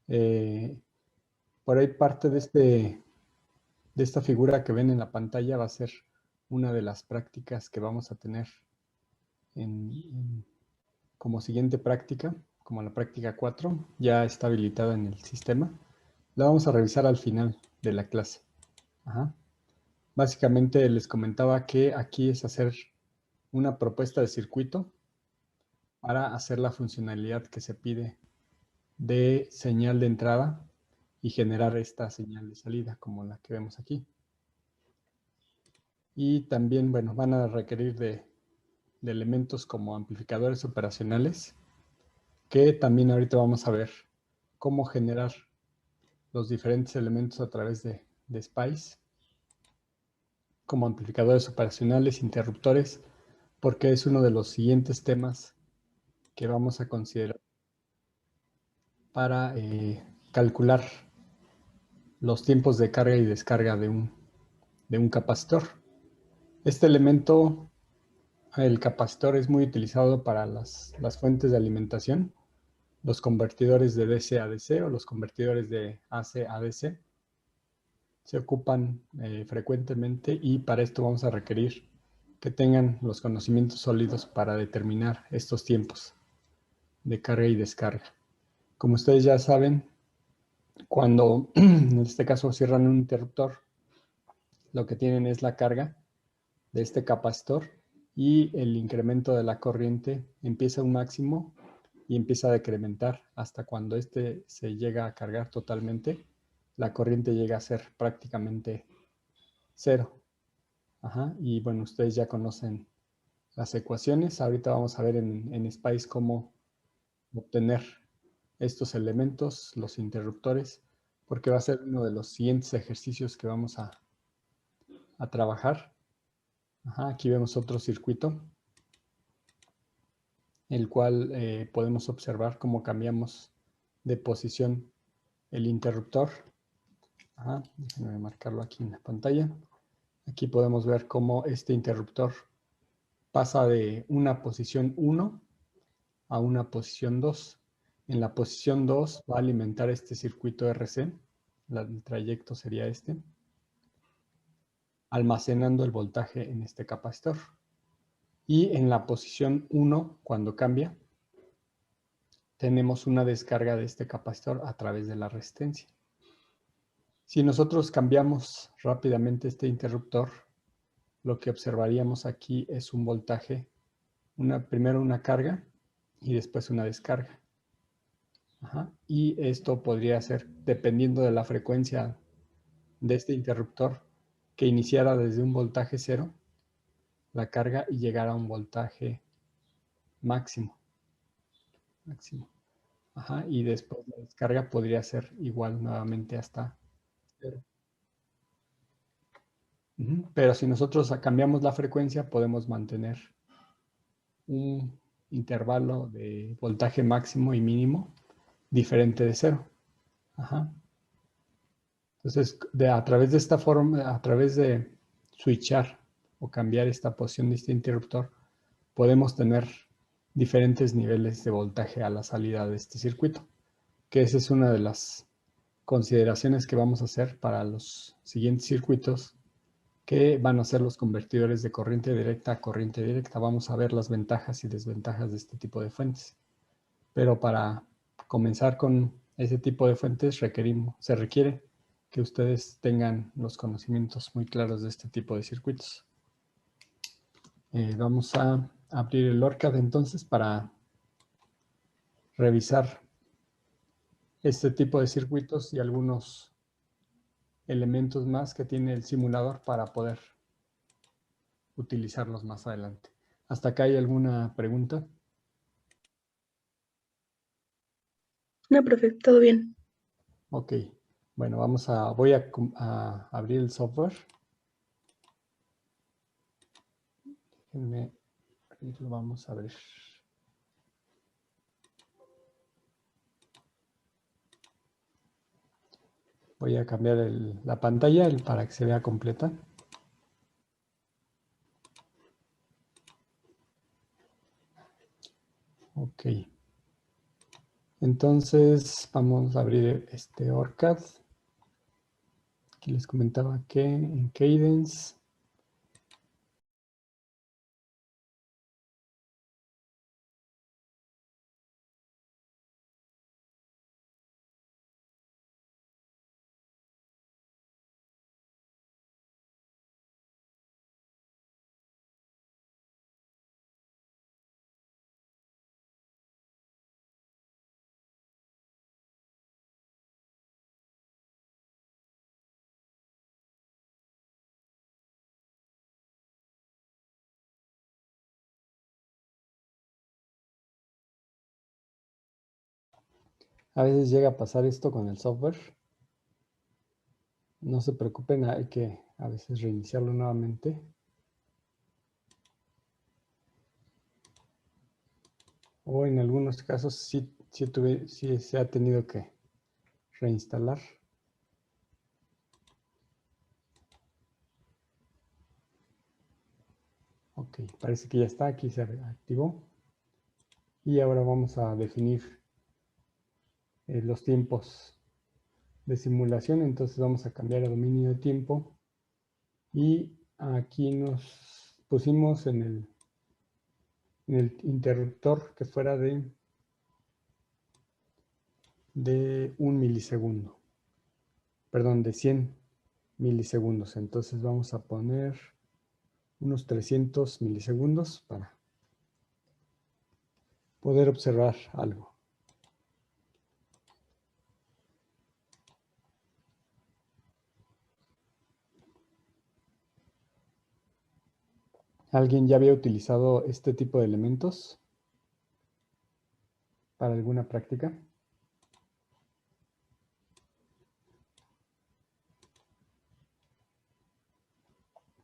Por ahí parte de esta figura que ven en la pantalla va a ser una de las prácticas que vamos a tener como siguiente práctica, como la práctica 4, ya está habilitada en el sistema. La vamos a revisar al final de la clase. Ajá. Básicamente les comentaba que aquí es hacer una propuesta de circuito para hacer la funcionalidad que se pide de señal de entrada y generar esta señal de salida, como la que vemos aquí. Y también, bueno, van a requerir de elementos como amplificadores operacionales, que también ahorita vamos a ver cómo generar los diferentes elementos a través de SPICE, como amplificadores operacionales, interruptores, porque es uno de los siguientes temas que vamos a considerar para calcular los tiempos de carga y descarga de un capacitor. Este elemento, el capacitor, es muy utilizado para las fuentes de alimentación, los convertidores de DC a DC o los convertidores de AC a DC. Se ocupan frecuentemente y para esto vamos a requerir que tengan los conocimientos sólidos para determinar estos tiempos de carga y descarga. Como ustedes ya saben, cuando en este caso cierran un interruptor, lo que tienen es la carga de este capacitor y el incremento de la corriente empieza a un máximo y empieza a decrementar hasta cuando este se llega a cargar totalmente, la corriente llega a ser prácticamente cero. Ajá. Y bueno, ustedes ya conocen las ecuaciones. Ahorita vamos a ver en SPICE cómo obtener estos elementos, los interruptores, porque va a ser uno de los siguientes ejercicios que vamos a trabajar. Ajá, aquí vemos otro circuito, el cual podemos observar cómo cambiamos de posición el interruptor. Ajá, déjenme marcarlo aquí en la pantalla. Aquí podemos ver cómo este interruptor pasa de una posición 1 a una posición 2. En la posición 2 va a alimentar este circuito RC, el trayecto sería este, almacenando el voltaje en este capacitor. Y en la posición 1, cuando cambia, tenemos una descarga de este capacitor a través de la resistencia. Si nosotros cambiamos rápidamente este interruptor, lo que observaríamos aquí es un voltaje, primero una carga y después una descarga. Ajá. Y esto podría ser, dependiendo de la frecuencia de este interruptor, que iniciara desde un voltaje cero, la carga, y llegara a un voltaje máximo. Ajá. Y después la descarga podría ser igual nuevamente hasta cero. Pero si nosotros cambiamos la frecuencia, podemos mantener un intervalo de voltaje máximo y mínimo diferente de cero. Ajá. Entonces, a través de esta forma, a través de switchar o cambiar esta posición de este interruptor, podemos tener diferentes niveles de voltaje a la salida de este circuito, que esa es una de las consideraciones que vamos a hacer para los siguientes circuitos, que van a ser los convertidores de corriente directa a corriente directa. Vamos a ver las ventajas y desventajas de este tipo de fuentes. Pero para comenzar con ese tipo de fuentes se requiere que ustedes tengan los conocimientos muy claros de este tipo de circuitos. Vamos a abrir el ORCAD entonces para revisar este tipo de circuitos y algunos elementos más que tiene el simulador para poder utilizarlos más adelante. ¿Hasta acá hay alguna pregunta? No, profe, todo bien. Ok. Bueno, voy a abrir el software. Déjenme abrirlo, vamos a ver. Voy a cambiar la pantalla para que se vea completa. Ok. Entonces vamos a abrir este ORCAD. Aquí les comentaba que en Cadence a veces llega a pasar esto con el software. No se preocupen, hay que a veces reiniciarlo nuevamente. O en algunos casos sí se ha tenido que reinstalar. Ok, parece que ya está, aquí se activó. Y ahora vamos a definir los tiempos de simulación. Entonces vamos a cambiar a dominio de tiempo. Y aquí nos pusimos en el interruptor que fuera de 1 milisegundo. Perdón, de 100 milisegundos. Entonces vamos a poner unos 300 milisegundos para poder observar algo. ¿Alguien ya había utilizado este tipo de elementos para alguna práctica?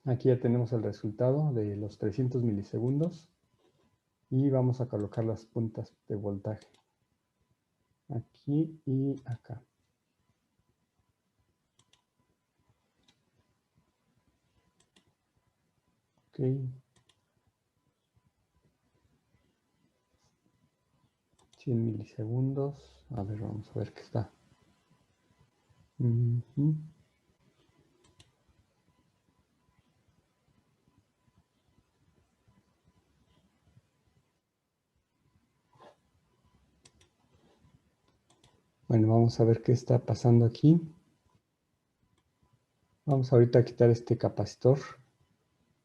Aquí ya tenemos el resultado de los 300 milisegundos y vamos a colocar las puntas de voltaje aquí y acá. Ok. 100 milisegundos. A ver, vamos a ver qué está. Bueno, vamos a ver qué está pasando aquí. Vamos ahorita a quitar este capacitor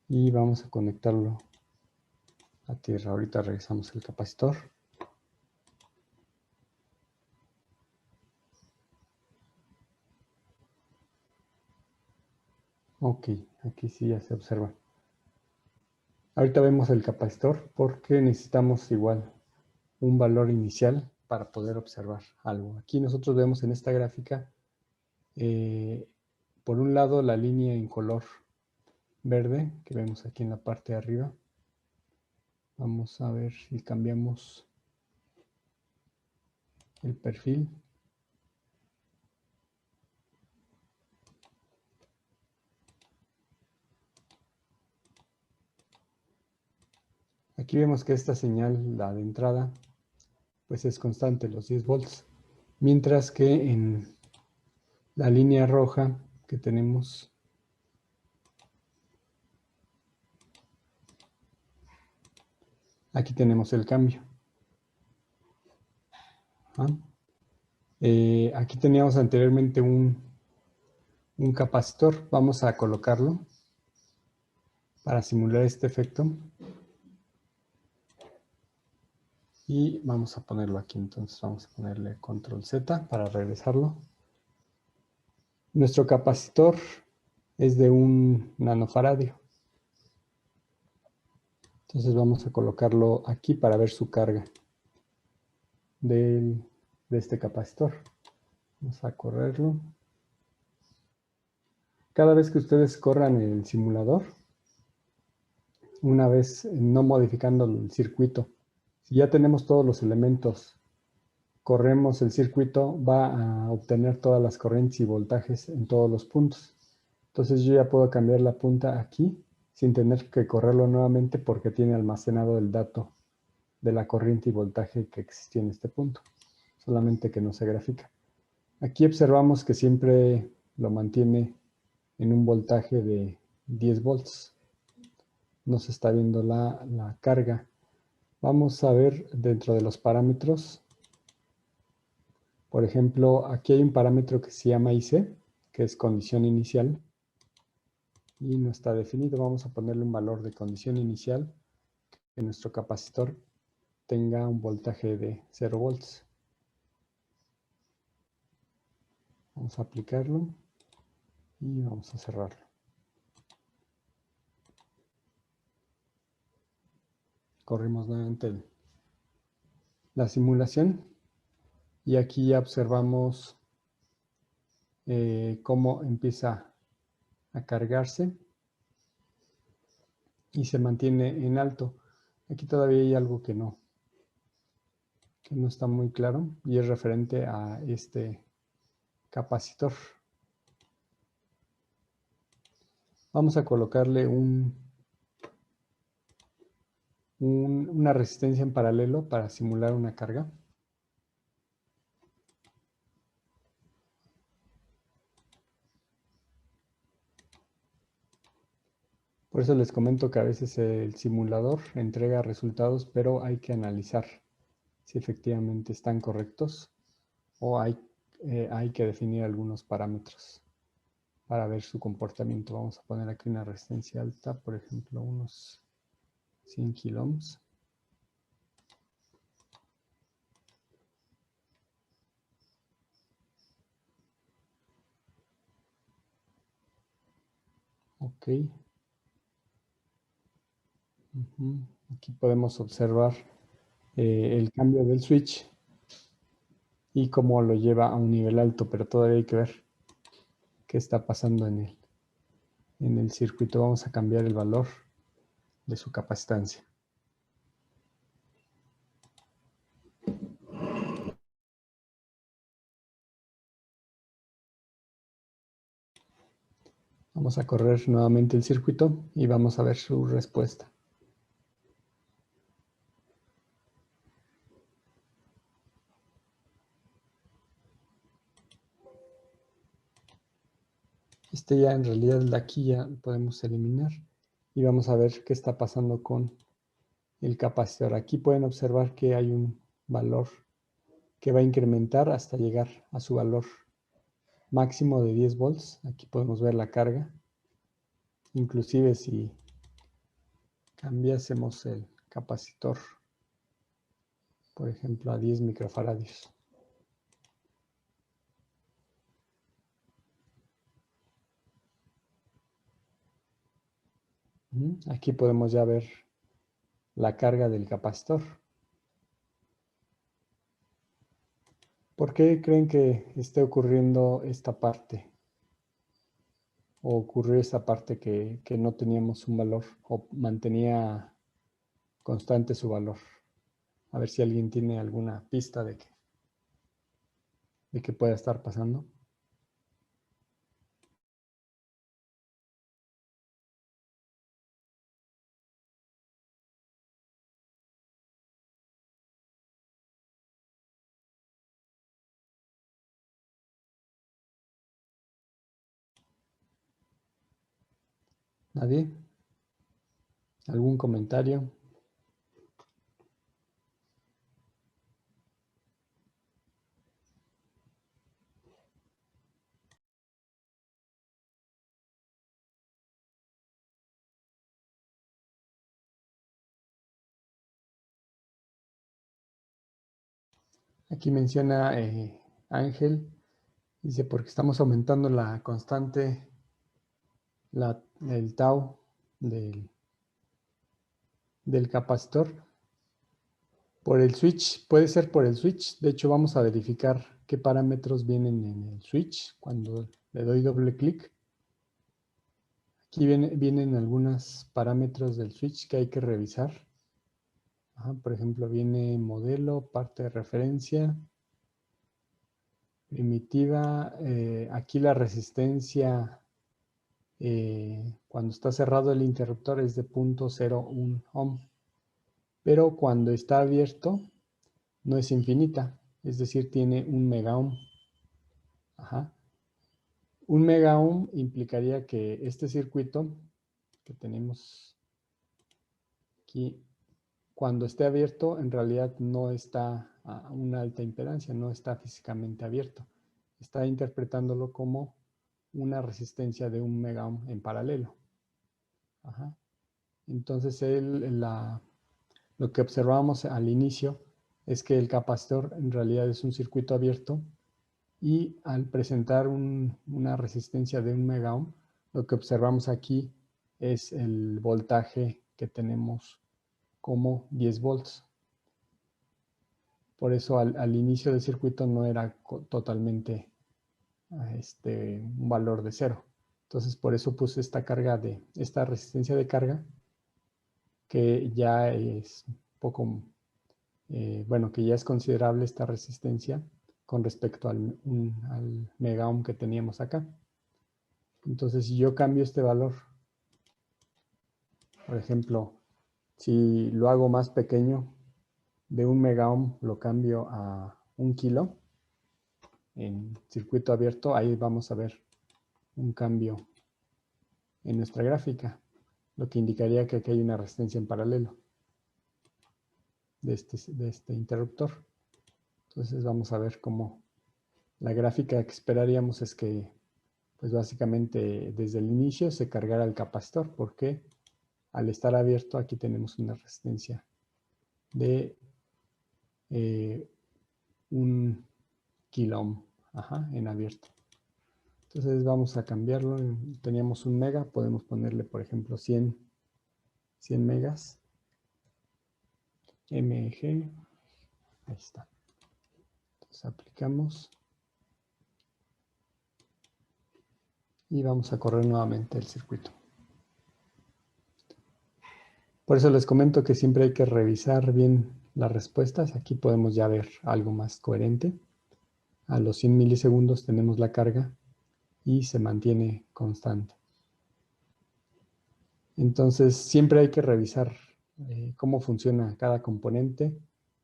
y vamos a conectarlo a tierra. Ahorita regresamos el capacitor. Ok, aquí sí ya se observa. Ahorita vemos el capacitor porque necesitamos igual un valor inicial para poder observar algo. Aquí nosotros vemos en esta gráfica, por un lado la línea en color verde que vemos aquí en la parte de arriba. Vamos a ver si cambiamos el perfil. Aquí vemos que esta señal, la de entrada, pues es constante, los 10 volts. Mientras que en la línea roja que tenemos, aquí tenemos el cambio. Aquí teníamos anteriormente un capacitor. Vamos a colocarlo para simular este efecto. Y vamos a ponerlo aquí. Entonces vamos a ponerle control Z para regresarlo. Nuestro capacitor es de 1 nanofaradio. Entonces vamos a colocarlo aquí para ver su carga de este capacitor. Vamos a correrlo. Cada vez que ustedes corran el simulador, una vez no modificando el circuito, si ya tenemos todos los elementos, corremos el circuito, va a obtener todas las corrientes y voltajes en todos los puntos. Entonces yo ya puedo cambiar la punta aquí sin tener que correrlo nuevamente porque tiene almacenado el dato de la corriente y voltaje que existía en este punto. solamente que no se grafica. Aquí observamos que siempre lo mantiene en un voltaje de 10 volts. No se está viendo la carga. Vamos a ver dentro de los parámetros. Por ejemplo, aquí hay un parámetro que se llama IC, que es condición inicial. Y no está definido. Vamos a ponerle un valor de condición inicial, que nuestro capacitor tenga un voltaje de 0 volts. Vamos a aplicarlo y vamos a cerrarlo. Corrimos nuevamente la simulación y aquí ya observamos cómo empieza a cargarse y se mantiene en alto. Aquí todavía hay algo que no está muy claro y es referente a este capacitor. Vamos a colocarle una resistencia en paralelo para simular una carga. Por eso les comento que a veces el simulador entrega resultados, pero hay que analizar si efectivamente están correctos o hay que definir algunos parámetros para ver su comportamiento. Vamos a poner aquí una resistencia alta, por ejemplo, unos 100 kilo ohms. Ok. Aquí podemos observar el cambio del switch y cómo lo lleva a un nivel alto, pero todavía hay que ver qué está pasando en el circuito. Vamos a cambiar el valor de su capacitancia. Vamos a correr nuevamente el circuito y vamos a ver su respuesta. Ya en realidad de aquí ya podemos eliminar y vamos a ver qué está pasando con el capacitor. Aquí pueden observar que hay un valor que va a incrementar hasta llegar a su valor máximo de 10 volts. Aquí podemos ver la carga. Inclusive si cambiásemos el capacitor, por ejemplo, a 10 microfaradios. Aquí podemos ya ver la carga del capacitor. ¿Por qué creen que esté ocurriendo esta parte? O ocurrió esta parte que no teníamos un valor o mantenía constante su valor. A ver si alguien tiene alguna pista de qué pueda estar pasando. ¿Nadie? ¿Algún comentario? Aquí menciona Ángel, dice, porque estamos aumentando la constante, el tau del capacitor. Por el switch, puede ser por el switch. De hecho, vamos a verificar qué parámetros vienen en el switch cuando le doy doble clic. Aquí vienen algunos parámetros del switch que hay que revisar. Por ejemplo, viene modelo, parte de referencia, primitiva. Aquí la resistencia cuando está cerrado el interruptor es de 0.01 ohm. Pero cuando está abierto no es infinita. es decir, tiene 1 megaohm. Ajá. 1 megaohm implicaría que este circuito que tenemos aquí, cuando esté abierto, en realidad no está a una alta impedancia, no está físicamente abierto. Está interpretándolo como una resistencia de 1 megaohm en paralelo. Ajá. Entonces, lo que observamos al inicio es que el capacitor en realidad es un circuito abierto y al presentar una resistencia de 1 megaohm, lo que observamos aquí es el voltaje que tenemos como 10 volts. Por eso al inicio del circuito no era totalmente un valor de 0. Entonces por eso puse esta resistencia de carga, que ya es poco, bueno, que ya es considerable esta resistencia con respecto al megaohm que teníamos acá. Entonces si yo cambio este valor, por ejemplo, si lo hago más pequeño, de 1 megaohm lo cambio a 1 kilo en circuito abierto, ahí vamos a ver un cambio en nuestra gráfica, lo que indicaría que aquí hay una resistencia en paralelo de este interruptor. Entonces vamos a ver cómo la gráfica que esperaríamos es que, pues básicamente desde el inicio se cargara el capacitor, porque al estar abierto aquí tenemos una resistencia de 1 kilo ohm, en abierto. Entonces vamos a cambiarlo. Teníamos 1 mega, podemos ponerle, por ejemplo, 100 megas. MG, ahí está. Entonces aplicamos y vamos a correr nuevamente el circuito. Por eso les comento que siempre hay que revisar bien las respuestas. Aquí podemos ya ver algo más coherente. A los 100 milisegundos tenemos la carga y se mantiene constante. Entonces siempre hay que revisar cómo funciona cada componente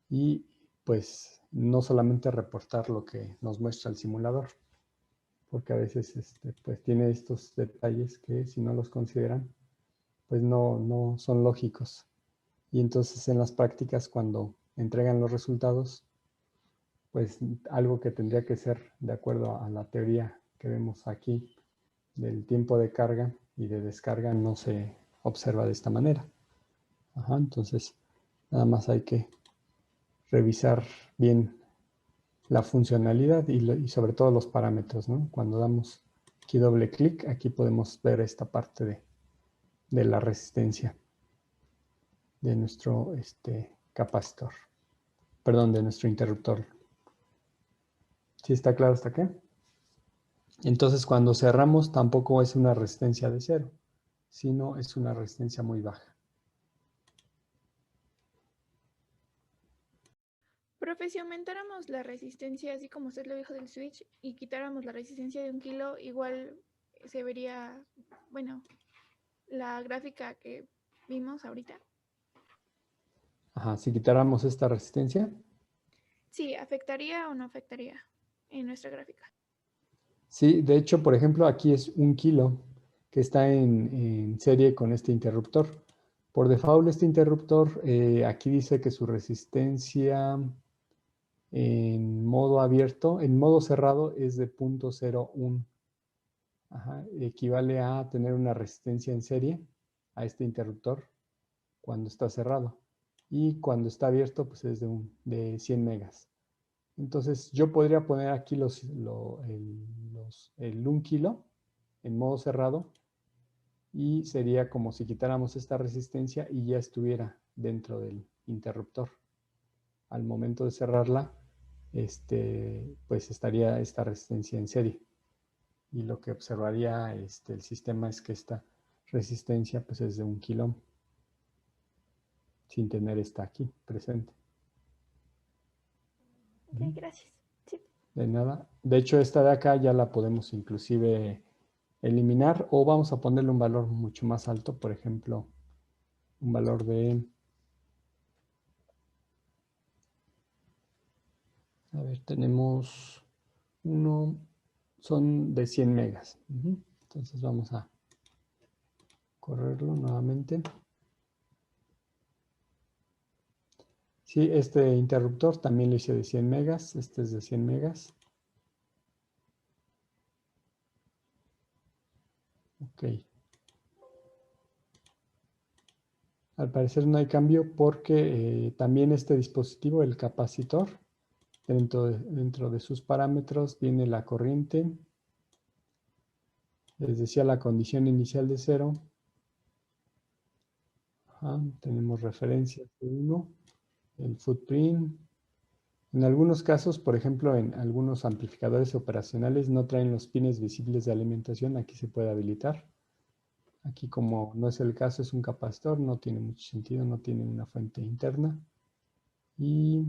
y pues no solamente reportar lo que nos muestra el simulador, porque a veces pues tiene estos detalles que si no los consideran, pues no son lógicos. Y entonces en las prácticas, cuando entregan los resultados, pues algo que tendría que ser de acuerdo a la teoría que vemos aquí del tiempo de carga y de descarga no se observa de esta manera. Entonces nada más hay que revisar bien la funcionalidad y sobre todo los parámetros, ¿no? Cuando damos aquí doble clic, aquí podemos ver esta parte de la resistencia de nuestro capacitor, perdón, de nuestro interruptor. ¿Sí está claro hasta acá? Entonces cuando cerramos tampoco es una resistencia de 0, sino es una resistencia muy baja. Profe, si aumentáramos la resistencia, así como usted lo dijo del switch, y quitáramos la resistencia de 1 kilo, igual se vería, bueno, la gráfica que vimos ahorita. Si quitáramos esta resistencia. Sí, ¿afectaría o no afectaría en nuestra gráfica? Sí, de hecho, por ejemplo, aquí es 1 kilo que está en serie con este interruptor. Por default, este interruptor, aquí dice que su resistencia en modo abierto, en modo cerrado es de 0.01. Equivale a tener una resistencia en serie a este interruptor cuando está cerrado. Y cuando está abierto, pues es de 100 megas. Entonces yo podría poner aquí el 1 kilo en modo cerrado y sería como si quitáramos esta resistencia y ya estuviera dentro del interruptor. Al momento de cerrarla, pues estaría esta resistencia en serie. Y lo que observaría el sistema es que esta resistencia pues es de 1 kilo ohm, sin tener esta aquí presente. Ok, gracias. Sí. De nada. De hecho, esta de acá ya la podemos inclusive eliminar o vamos a ponerle un valor mucho más alto, por ejemplo, un valor de, A ver, tenemos uno, son de 100 megas. Entonces vamos a correrlo nuevamente. Sí, este interruptor también lo hice de 100 megas. Este es de 100 megas. Ok. Al parecer no hay cambio porque también este dispositivo, el capacitor, dentro de sus parámetros viene la corriente. Les decía la condición inicial de 0. Tenemos referencias de 1. El footprint. En algunos casos, por ejemplo, en algunos amplificadores operacionales no traen los pines visibles de alimentación. Aquí se puede habilitar. Aquí, como no es el caso, es un capacitor, no tiene mucho sentido, no tiene una fuente interna. Y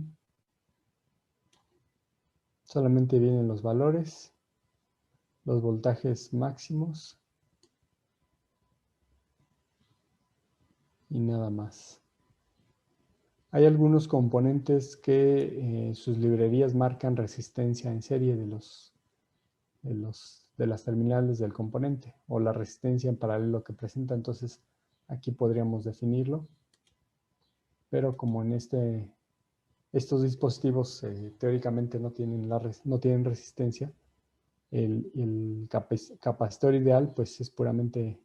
solamente vienen los valores, los voltajes máximos y nada más. Hay algunos componentes que sus librerías marcan resistencia en serie de las terminales del componente o la resistencia en paralelo que presenta. Entonces aquí podríamos definirlo, pero como en estos dispositivos teóricamente no tienen resistencia, el capacitor ideal pues es puramente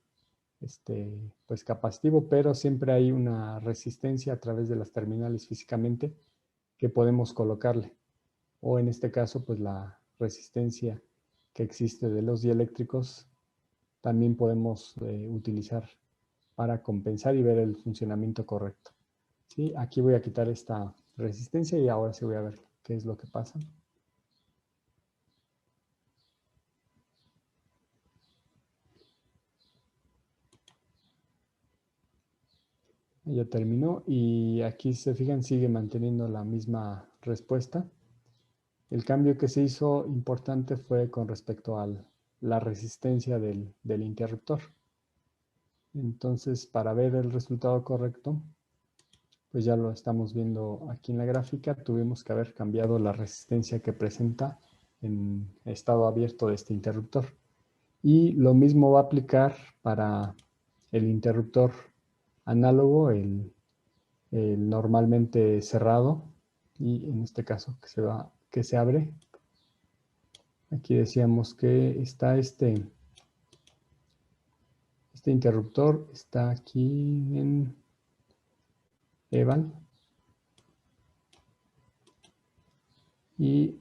pues capacitivo, pero siempre hay una resistencia a través de las terminales físicamente que podemos colocarle. O en este caso, pues la resistencia que existe de los dieléctricos también podemos utilizar para compensar y ver el funcionamiento correcto. ¿Sí? Aquí voy a quitar esta resistencia y ahora sí voy a ver qué es lo que pasa. Ya terminó y aquí se fijan sigue manteniendo la misma respuesta. El cambio que se hizo importante fue con respecto a la resistencia del interruptor. Entonces, para ver el resultado correcto, pues ya lo estamos viendo aquí en la gráfica. Tuvimos que haber cambiado la resistencia que presenta en estado abierto de este interruptor. Y lo mismo va a aplicar para el interruptor análogo, el normalmente cerrado, y en este caso que se abre. Aquí decíamos que está este interruptor, está aquí en EVAL. Y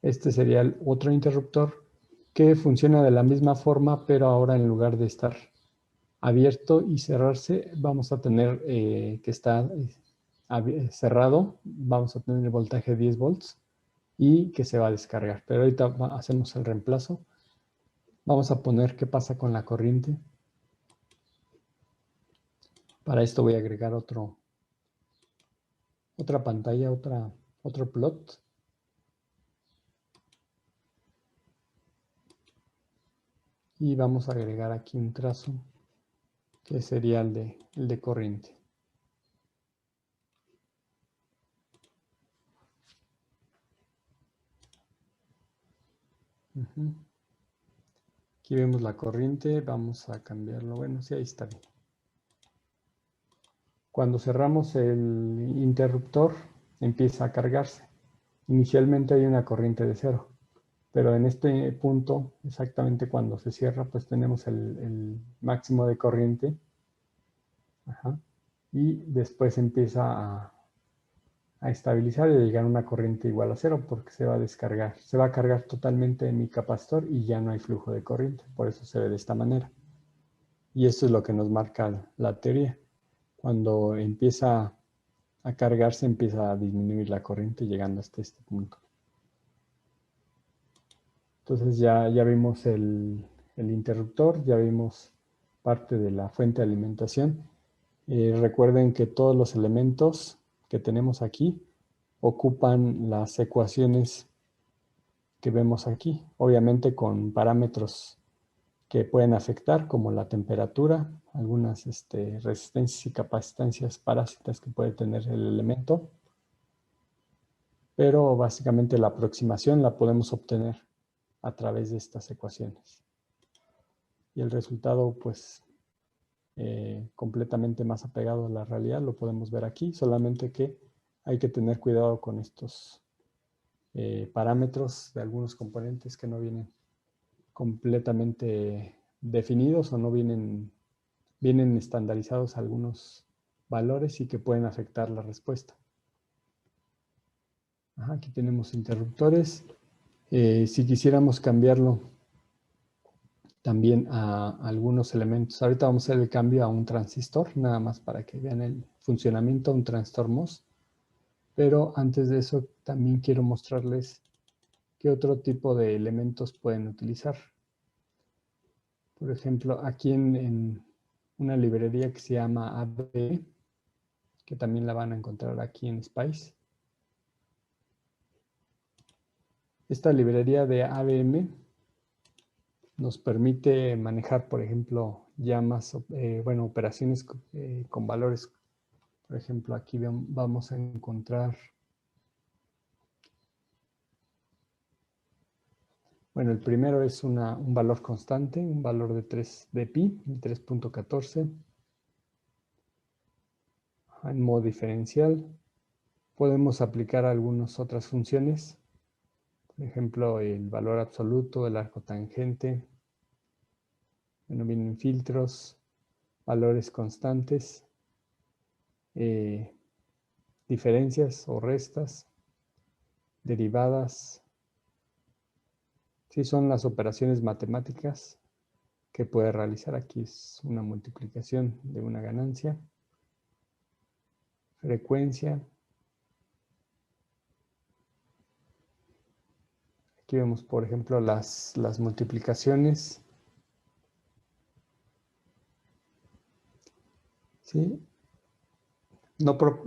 este sería el otro interruptor que funciona de la misma forma, pero ahora en lugar de estar abierto y cerrarse, vamos a tener que está cerrado, vamos a tener el voltaje 10 volts y que se va a descargar. Pero ahorita hacemos el reemplazo. Vamos a poner qué pasa con la corriente. Para esto voy a agregar otra pantalla, otro plot. Y vamos a agregar aquí un trazo que sería el de corriente. Aquí vemos la corriente, vamos a cambiarlo. Bueno, sí, ahí está bien. Cuando cerramos el interruptor, empieza a cargarse. Inicialmente hay una corriente de 0, pero en este punto, exactamente cuando se cierra, pues tenemos el máximo de corriente. Y después empieza a estabilizar y a llegar a una corriente igual a 0 porque se va a descargar. Se va a cargar totalmente mi capacitor y ya no hay flujo de corriente. Por eso se ve de esta manera. Y esto es lo que nos marca la teoría. Cuando empieza a cargarse, empieza a disminuir la corriente llegando hasta este punto. Entonces ya vimos el interruptor, ya vimos parte de la fuente de alimentación. Recuerden que todos los elementos que tenemos aquí ocupan las ecuaciones que vemos aquí, obviamente con parámetros que pueden afectar, como la temperatura, algunas resistencias y capacitancias parásitas que puede tener el elemento. pero básicamente la aproximación la podemos obtener a través de estas ecuaciones. Y el resultado, pues, completamente más apegado a la realidad, lo podemos ver aquí, solamente que hay que tener cuidado con estos parámetros de algunos componentes que no vienen completamente definidos o no vienen estandarizados algunos valores y que pueden afectar la respuesta. Aquí tenemos interruptores. Si quisiéramos cambiarlo también a algunos elementos, ahorita vamos a hacer el cambio a un transistor, nada más para que vean el funcionamiento de un transistor MOS. Pero antes de eso también quiero mostrarles qué otro tipo de elementos pueden utilizar. Por ejemplo, aquí en una librería que se llama ABM, que también la van a encontrar aquí en Spice. Esta librería de ABM nos permite manejar, por ejemplo, ya más, operaciones con valores. Por ejemplo, aquí vamos a encontrar, bueno, el primero es un valor constante, un valor de 3 de pi, 3.14. En modo diferencial. Podemos aplicar algunas otras funciones. Por ejemplo, el valor absoluto, el arco tangente. Bueno, vienen filtros, valores constantes, diferencias o restas, derivadas. Sí, son las operaciones matemáticas que puede realizar. Aquí es una multiplicación de una ganancia. Frecuencia. Aquí vemos, por ejemplo, las multiplicaciones. ¿Sí?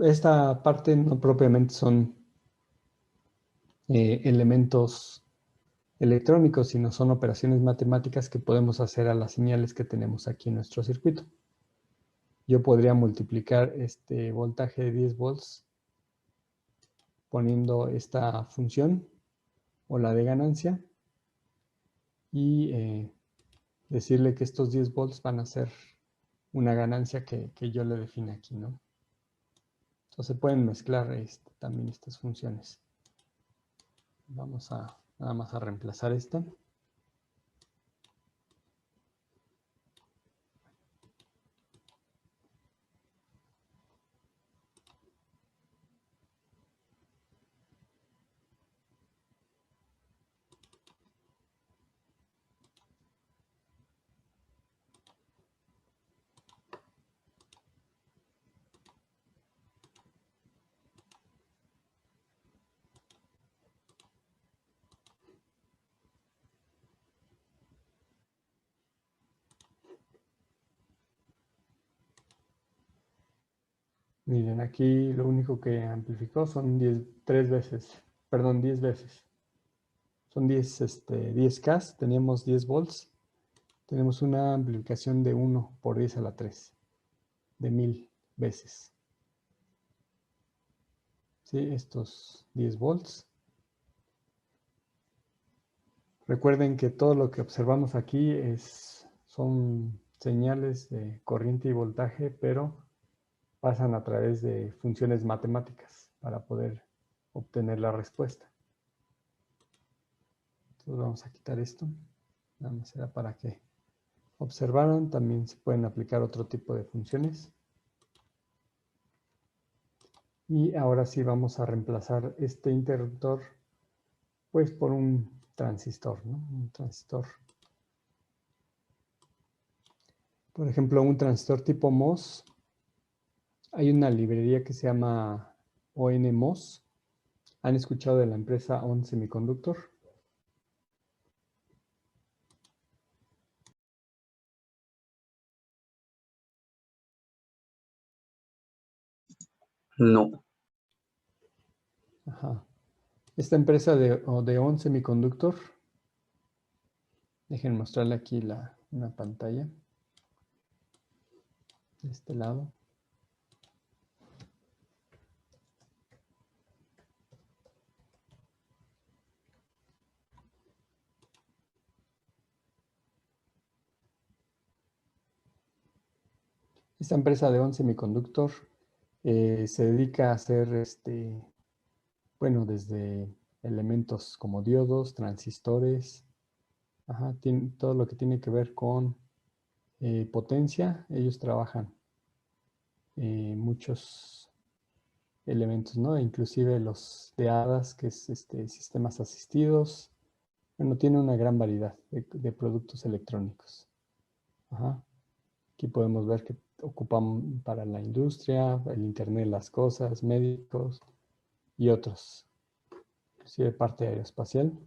Esta parte no propiamente son elementos electrónicos, sino son operaciones matemáticas que podemos hacer a las señales que tenemos aquí en nuestro circuito. Yo podría multiplicar este voltaje de 10 volts poniendo esta función o la de ganancia y decirle que estos 10 volts van a ser una ganancia que yo le define aquí, ¿no? Entonces pueden mezclar también estas funciones. Vamos a nada más a reemplazar esta. Miren, aquí lo único que amplificó son 10 veces. Son 10K, teníamos 10 volts. Tenemos una amplificación de 1 por 10 a la 3, de 1000 veces. ¿Sí? Estos 10 volts. Recuerden que todo lo que observamos aquí son señales de corriente y voltaje, pero pasan a través de funciones matemáticas para poder obtener la respuesta. Entonces vamos a quitar esto. Nada más era para que observaran. También se pueden aplicar otro tipo de funciones. Y ahora sí vamos a reemplazar este interruptor pues por un transistor, ¿no? Un transistor. Por ejemplo, un transistor tipo MOS. Hay una librería que se llama ONMOS. ¿Han escuchado de la empresa ON Semiconductor? No. Ajá. Esta empresa de ON Semiconductor, dejen mostrarle aquí una pantalla de este lado. Esta empresa de ON Semiconductor se dedica a hacer, bueno, desde elementos como diodos, transistores, todo lo que tiene que ver con potencia. Ellos trabajan muchos elementos, ¿no? Inclusive los de HADAS, que es sistemas asistidos. Bueno, tiene una gran variedad de productos electrónicos. Ajá. Aquí podemos ver que ocupan para la industria, el Internet de las cosas, médicos y otros, inclusive parte aeroespacial.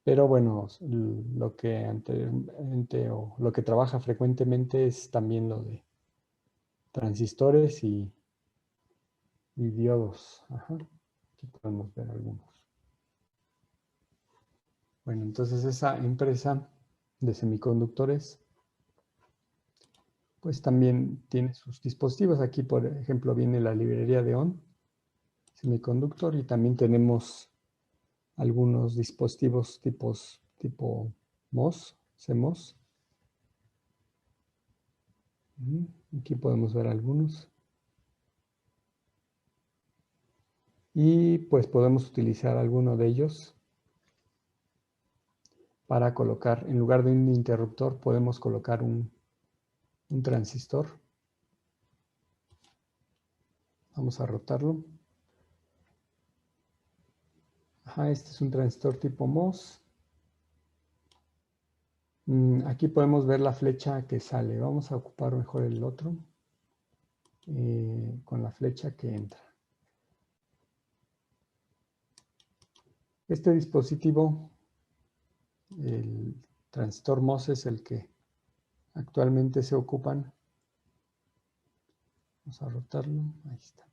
Pero bueno, lo que anteriormente o lo que trabaja frecuentemente es también lo de transistores y diodos. Ajá. Aquí podemos ver algunos. Bueno, entonces esa empresa de semiconductores pues también tiene sus dispositivos. Aquí, por ejemplo, viene la librería de ON Semiconductor y también tenemos algunos dispositivos tipo MOS, CMOS. Aquí podemos ver algunos. Y pues podemos utilizar alguno de ellos para colocar, en lugar de un interruptor, podemos colocar un transistor. Vamos a rotarlo. Este es un transistor tipo MOS. Aquí podemos ver la flecha que sale. Vamos a ocupar mejor el otro con la flecha que entra. Este dispositivo, el transistor MOS, es el que actualmente se ocupan. Vamos a rotarlo. Ahí está.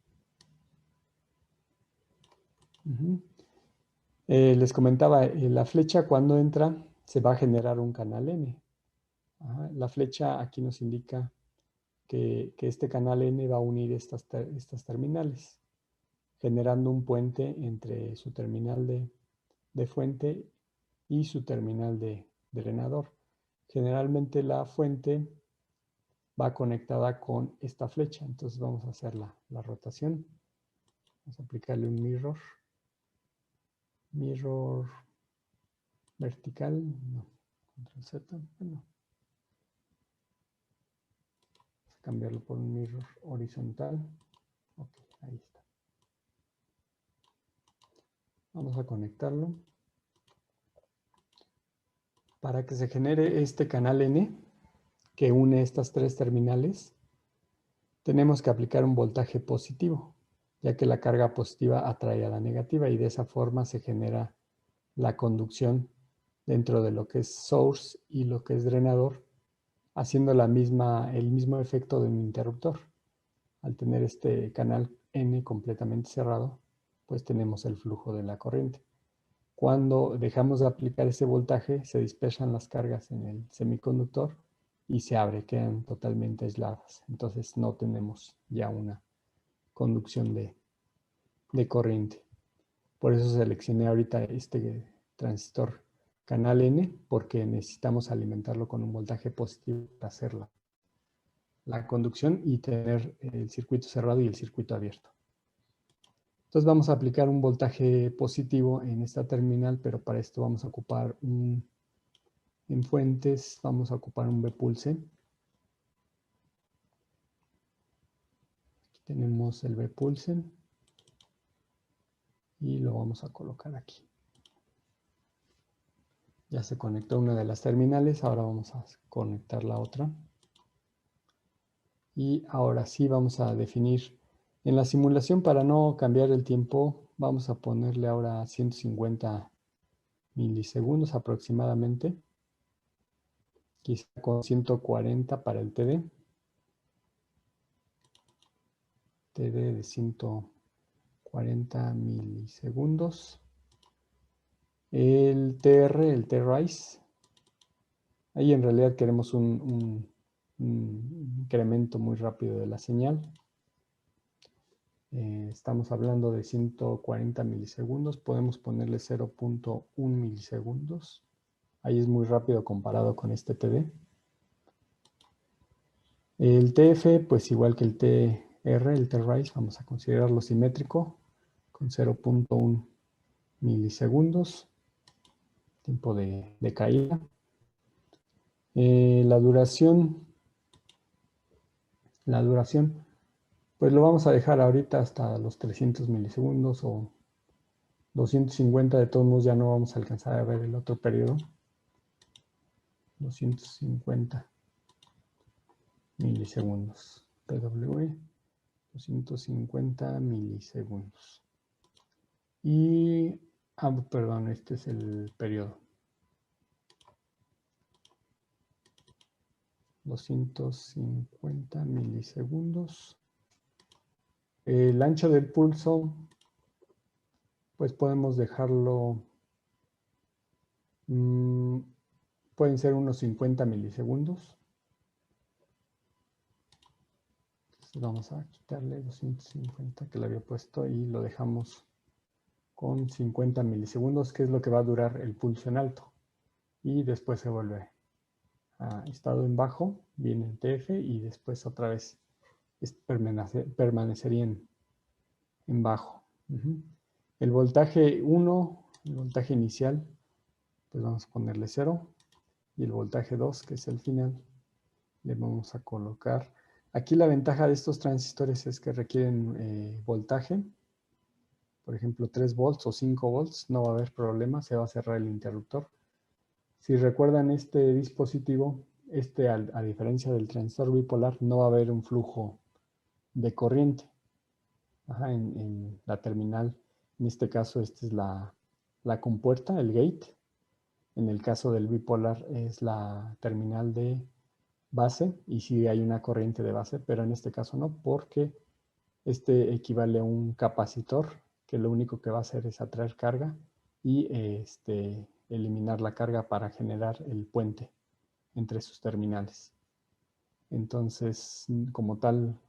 Les comentaba, la flecha cuando entra se va a generar un canal N. La flecha aquí nos indica que este canal N va a unir estas terminales, generando un puente entre su terminal de fuente y su terminal de drenador. Generalmente la fuente va conectada con esta flecha, entonces vamos a hacer la rotación. Vamos a aplicarle un mirror vertical, no, control Z, bueno. Vamos a cambiarlo por un mirror horizontal. Ok, ahí está. Vamos a conectarlo. Para que se genere este canal N que une estas tres terminales, tenemos que aplicar un voltaje positivo, ya que la carga positiva atrae a la negativa y de esa forma se genera la conducción dentro de lo que es source y lo que es drenador, haciendo el mismo efecto de un interruptor. Al tener este canal N completamente cerrado, pues tenemos el flujo de la corriente. Cuando dejamos de aplicar ese voltaje, se dispersan las cargas en el semiconductor y se abre, quedan totalmente aisladas. Entonces no tenemos ya una conducción de corriente. Por eso seleccioné ahorita este transistor canal N, porque necesitamos alimentarlo con un voltaje positivo para hacer la conducción y tener el circuito cerrado y el circuito abierto. Entonces vamos a aplicar un voltaje positivo en esta terminal, pero para esto vamos a ocupar en fuentes, vamos a ocupar un B-pulse. Aquí tenemos el B-pulse y lo vamos a colocar aquí. Ya se conectó una de las terminales, ahora vamos a conectar la otra. Y ahora sí vamos a definir en la simulación, para no cambiar el tiempo, vamos a ponerle ahora 150 milisegundos aproximadamente. Quizá con 140 para el TD. TD de 140 milisegundos. El TR, el T-Rise. Ahí en realidad queremos un incremento muy rápido de la señal. Estamos hablando de 140 milisegundos. Podemos ponerle 0.1 milisegundos. Ahí es muy rápido comparado con este TD. El TF, pues igual que el TR, el T-Rise, vamos a considerarlo simétrico con 0.1 milisegundos, tiempo de caída. La duración, pues lo vamos a dejar ahorita hasta los 300 milisegundos o 250, de todos modos ya no vamos a alcanzar a ver el otro periodo. 250 milisegundos. PW, 250 milisegundos. Y, perdón, este es el periodo. 250 milisegundos. El ancho del pulso, pues podemos dejarlo, pueden ser unos 50 milisegundos. Entonces vamos a quitarle 250 que le había puesto y lo dejamos con 50 milisegundos, que es lo que va a durar el pulso en alto. Y después se vuelve a estado en bajo, viene el TF y después otra vez permanecería en bajo. El voltaje 1, el voltaje inicial, pues vamos a ponerle 0. Y el voltaje 2, que es el final, le vamos a colocar. Aquí la ventaja de estos transistores es que requieren voltaje. Por ejemplo, 3 volts o 5 volts, no va a haber problema, se va a cerrar el interruptor. Si recuerdan este dispositivo, a diferencia del transistor bipolar, no va a haber un flujo de corriente. En la terminal, en este caso, esta es la compuerta, el gate. En el caso del bipolar es la terminal de base y sí hay una corriente de base, pero en este caso no, porque este equivale a un capacitor que lo único que va a hacer es atraer carga y eliminar la carga para generar el puente entre sus terminales. Entonces, como tal,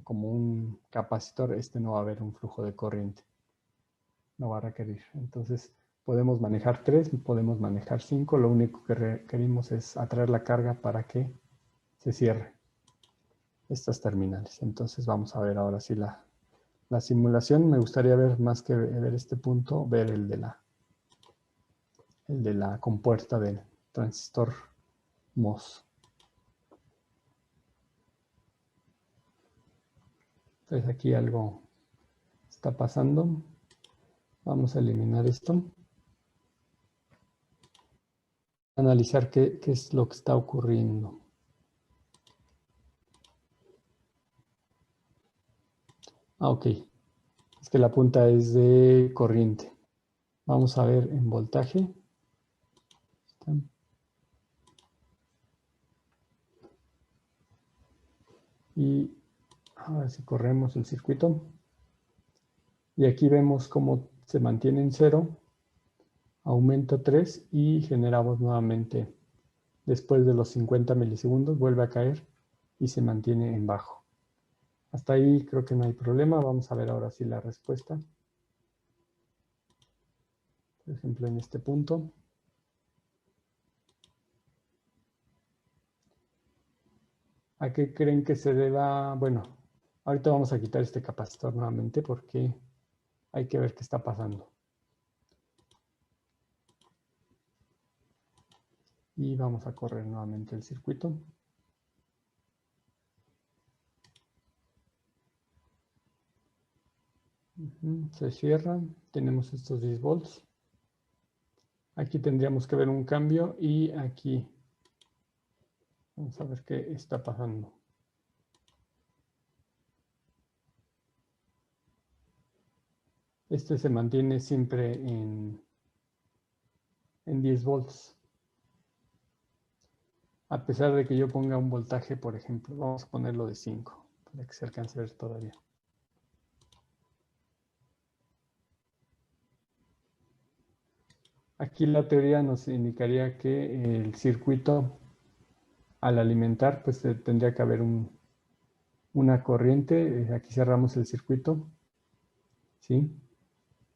como un capacitor, no va a haber un flujo de corriente. No va a requerir. Entonces, podemos manejar 3, podemos manejar 5. Lo único que requerimos es atraer la carga para que se cierre estas terminales. Entonces, vamos a ver ahora sí la simulación. Me gustaría ver, más que ver este punto, ver el de la compuerta del transistor MOS. Entonces aquí algo está pasando. Vamos a eliminar esto. Analizar qué es lo que está ocurriendo. Ok. Es que la punta es de corriente. Vamos a ver en voltaje. Y ahora sí corremos el circuito. Y aquí vemos cómo se mantiene en 0. Aumento 3 y generamos nuevamente, después de los 50 milisegundos, vuelve a caer y se mantiene en bajo. Hasta ahí creo que no hay problema. Vamos a ver ahora sí la respuesta. Por ejemplo, en este punto. ¿A qué creen que se deba? Bueno, ahorita vamos a quitar este capacitor nuevamente porque hay que ver qué está pasando. Y vamos a correr nuevamente el circuito. Se cierra. Tenemos estos 10 volts. Aquí tendríamos que ver un cambio y aquí vamos a ver qué está pasando. Este se mantiene siempre en 10 volts. A pesar de que yo ponga un voltaje, por ejemplo, vamos a ponerlo de 5 para que se alcance a ver todavía. Aquí la teoría nos indicaría que el circuito, al alimentar, pues tendría que haber una corriente. Aquí cerramos el circuito, ¿sí?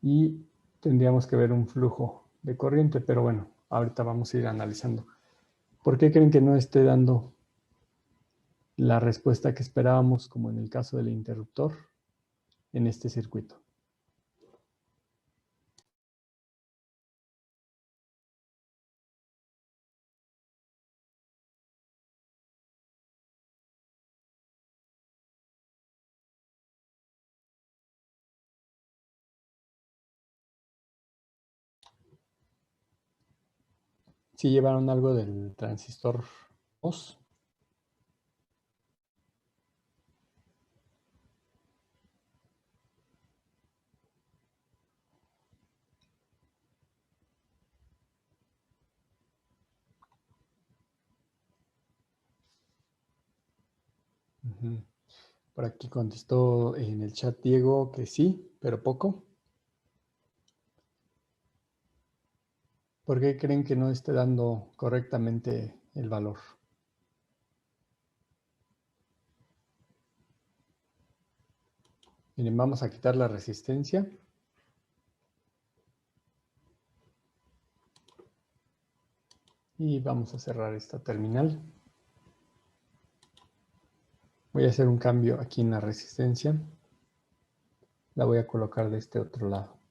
Y tendríamos que ver un flujo de corriente, pero bueno, ahorita vamos a ir analizando. ¿Por qué creen que no esté dando la respuesta que esperábamos, como en el caso del interruptor, en este circuito. ¿Sí llevaron algo del transistor MOS? Ujú. Por aquí contestó en el chat Diego que sí, pero poco. ¿Por qué creen que no esté dando correctamente el valor? Miren, vamos a quitar la resistencia. Y vamos a cerrar esta terminal. Voy a hacer un cambio aquí en la resistencia. La voy a colocar de este otro lado.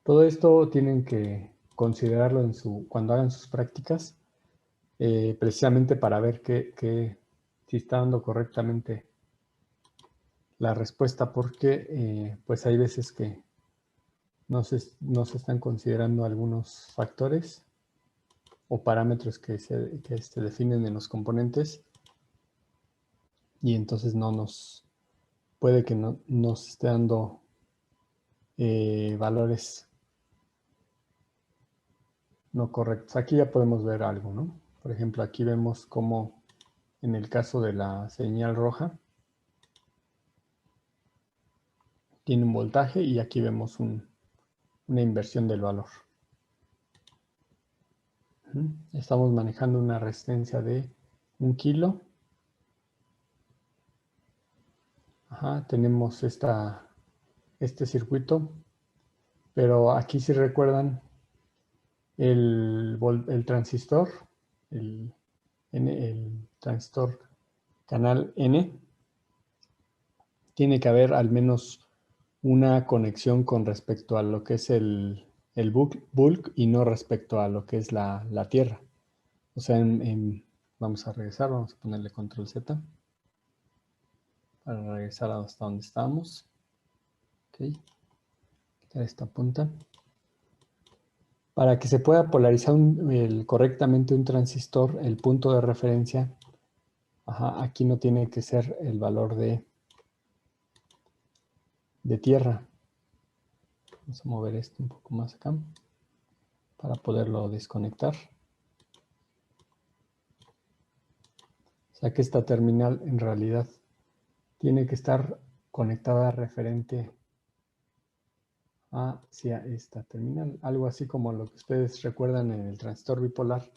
Todo esto tienen que considerarlo cuando hagan sus prácticas, precisamente para ver si está dando correctamente la respuesta, porque pues hay veces que no se están considerando algunos factores o parámetros que se definen en los componentes, y entonces puede que no nos esté dando valores no correctos. Aquí ya podemos ver algo, ¿no? Por ejemplo, aquí vemos cómo en el caso de la señal roja tiene un voltaje, y aquí vemos una inversión del valor. Estamos manejando una resistencia de 1 kilo. Ajá, tenemos este circuito, pero aquí, si recuerdan, el transistor, el transistor canal N, tiene que haber al menos una conexión con respecto a lo que es el bulk y no respecto a lo que es la tierra. O sea, vamos a regresar, vamos a ponerle control Z para regresar hasta donde estábamos. Ok, quitar esta punta. Para que se pueda polarizar correctamente un transistor, el punto de referencia, aquí no tiene que ser el valor de tierra. Vamos a mover esto un poco más acá para poderlo desconectar. O sea que esta terminal en realidad tiene que estar conectada referente hacia esta terminal. Algo así como lo que ustedes recuerdan en el transistor bipolar.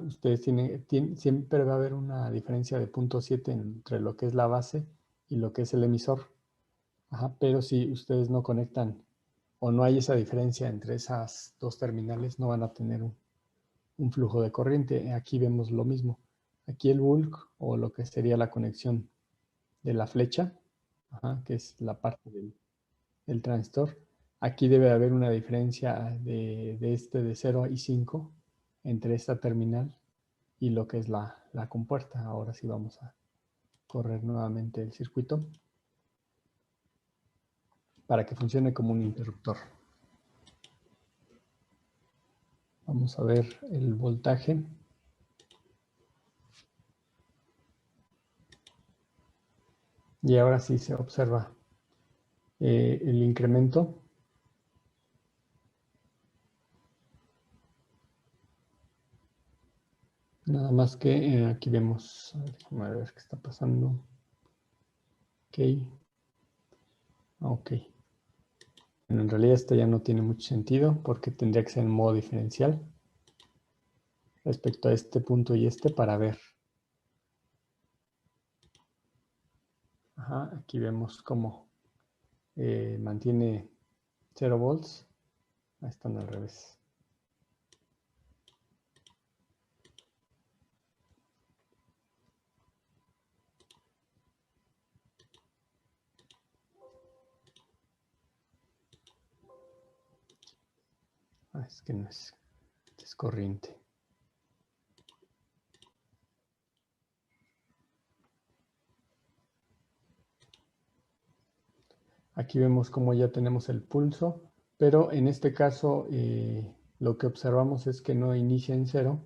Ustedes siempre va a haber una diferencia de 0.7 entre lo que es la base y lo que es el emisor. Pero si ustedes no conectan o no hay esa diferencia entre esas dos terminales, no van a tener un flujo de corriente. Aquí vemos lo mismo. Aquí el bulk, o lo que sería la conexión de la flecha, que es la parte del transistor. Aquí debe haber una diferencia de 0 y 5 entre esta terminal y lo que es la compuerta. Ahora sí vamos a correr nuevamente el circuito para que funcione como un interruptor. Vamos a ver el voltaje. Y ahora sí se observa el incremento. Nada más que aquí vemos, déjame ver qué está pasando. Ok. Ok. Bueno, en realidad esto ya no tiene mucho sentido porque tendría que ser en modo diferencial respecto a este punto y este para ver. Aquí vemos cómo mantiene 0 volts. Ahí están al revés. Es que no es corriente. Aquí vemos cómo ya tenemos el pulso, pero en este caso lo que observamos es que no inicia en 0,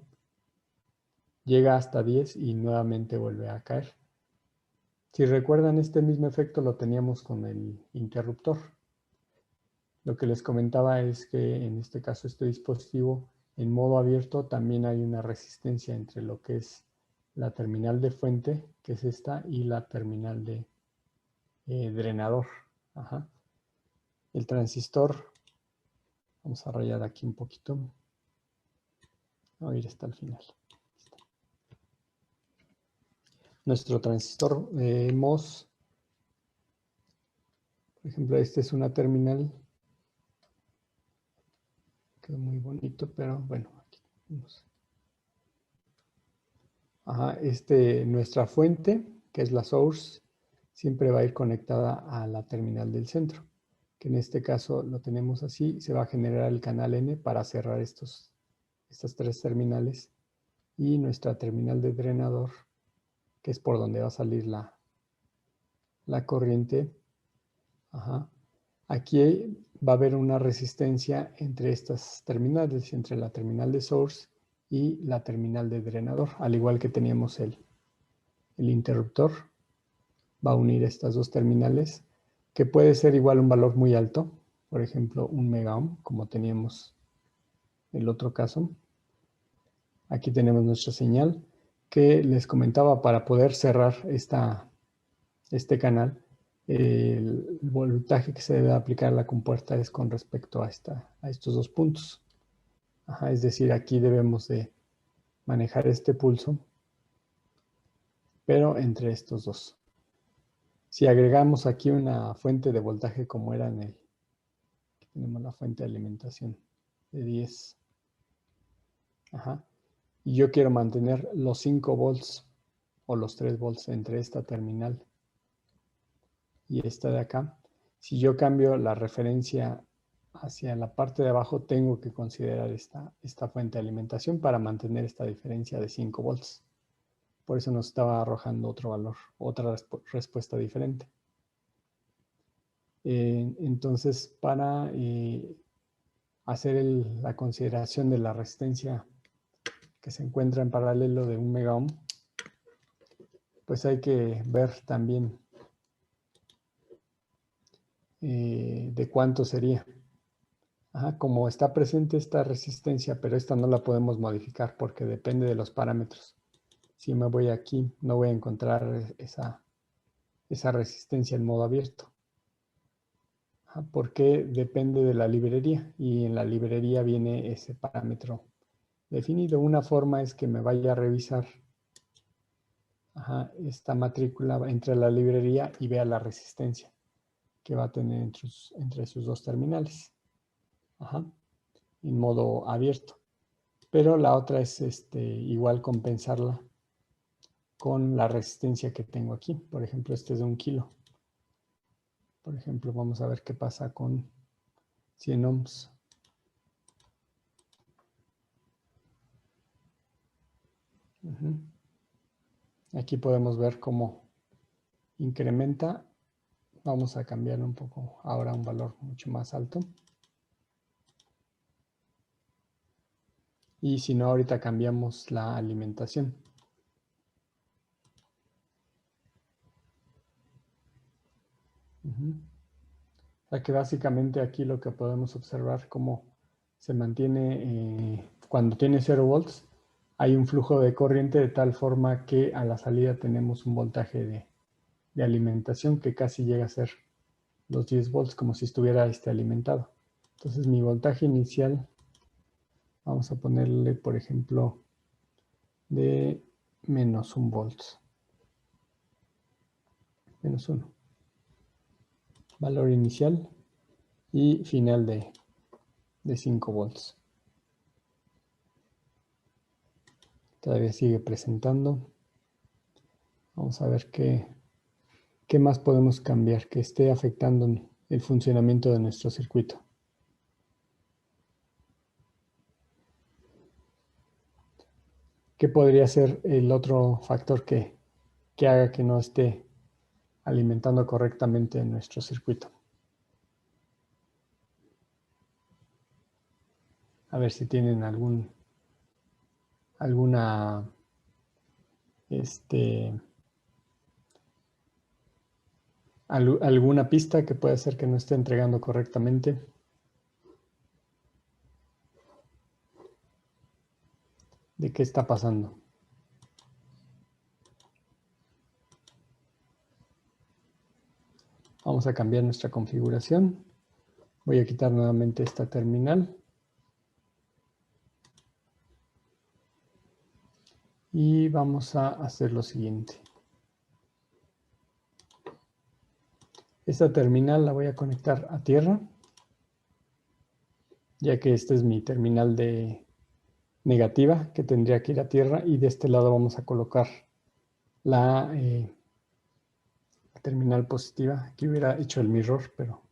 llega hasta 10 y nuevamente vuelve a caer. Si recuerdan, este mismo efecto lo teníamos con el interruptor. Lo que les comentaba es que en este caso este dispositivo en modo abierto también hay una resistencia entre lo que es la terminal de fuente, que es esta, y la terminal de drenador. Ajá. El transistor, vamos a rayar aquí un poquito. Voy a ir hasta el final. Nuestro transistor MOS, por ejemplo, este es una terminal. Quedó muy bonito, pero bueno, aquí vamos. Ajá, nuestra fuente, que es la source, siempre va a ir conectada a la terminal del centro, que en este caso lo tenemos así. Se va a generar el canal N para cerrar estas 3 terminales, y nuestra terminal de drenador, que es por donde va a salir la corriente. Ajá. Aquí va a haber una resistencia entre estas terminales, entre la terminal de source y la terminal de drenador, al igual que teníamos el interruptor. Va a unir estas 2 terminales, que puede ser igual un valor muy alto, por ejemplo 1 megaohm, como teníamos en el otro caso. Aquí tenemos nuestra señal, que les comentaba, para poder cerrar este canal, el voltaje que se debe aplicar a la compuerta es con respecto a estos 2 puntos. Ajá, es decir, aquí debemos de manejar este pulso, pero entre estos 2. Si agregamos aquí una fuente de voltaje como era tenemos la fuente de alimentación de 10. Ajá. Y yo quiero mantener los 5 volts o los 3 volts entre esta terminal y esta de acá. Si yo cambio la referencia hacia la parte de abajo, tengo que considerar esta fuente de alimentación para mantener esta diferencia de 5 volts. Por eso nos estaba arrojando otro valor, otra respuesta diferente. Entonces, para hacer la consideración de la resistencia que se encuentra en paralelo de 1 megaohm, pues hay que ver también de cuánto sería. Ajá, como está presente esta resistencia, pero esta no la podemos modificar porque depende de los parámetros. Si me voy aquí, no voy a encontrar esa resistencia en modo abierto. Ajá, porque depende de la librería, y en la librería viene ese parámetro definido. Una forma es que me vaya a revisar esta matrícula, entre la librería y vea la resistencia que va a tener entre sus 2 terminales. Ajá, en modo abierto. Pero la otra es igual compensarla con la resistencia que tengo aquí. Por ejemplo, este es de 1 kilo. Por ejemplo, vamos a ver qué pasa con 100 ohms. Aquí podemos ver cómo incrementa. Vamos a cambiar un poco ahora a un valor mucho más alto. Y si no, ahorita cambiamos la alimentación. O sea que básicamente aquí lo que podemos observar, cómo se mantiene cuando tiene 0 volts, hay un flujo de corriente de tal forma que a la salida tenemos un voltaje de alimentación que casi llega a ser los 10 volts, como si estuviera alimentado. Entonces mi voltaje inicial, vamos a ponerle, por ejemplo, de menos 1 volts. Menos 1. Valor inicial y final de 5 volts. Todavía sigue presentando. Vamos a ver qué más podemos cambiar que esté afectando el funcionamiento de nuestro circuito. ¿Qué podría ser el otro factor que haga que no esté alimentando correctamente nuestro circuito? A ver si tienen alguna alguna pista que pueda ser que no esté entregando correctamente. ¿De qué está pasando? Vamos a cambiar nuestra configuración. Voy a quitar nuevamente esta terminal. Y vamos a hacer lo siguiente. Esta terminal la voy a conectar a tierra, ya que esta es mi terminal de negativa que tendría que ir a tierra, y de este lado vamos a colocar la terminal positiva. Aquí hubiera hecho el mirror, pero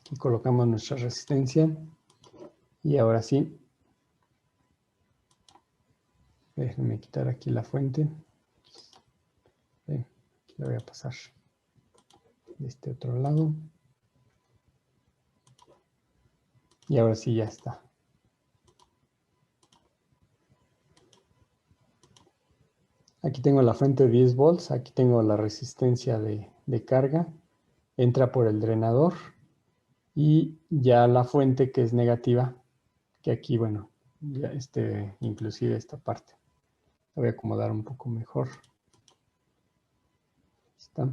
aquí colocamos nuestra resistencia. Y ahora sí, déjenme quitar aquí la fuente. Aquí la voy a pasar de este otro lado. Y ahora sí ya está. Aquí tengo la fuente de 10 volts, aquí tengo la resistencia de carga, entra por el drenador, y ya la fuente que es negativa, que aquí, bueno, ya inclusive esta parte. La voy a acomodar un poco mejor. Está.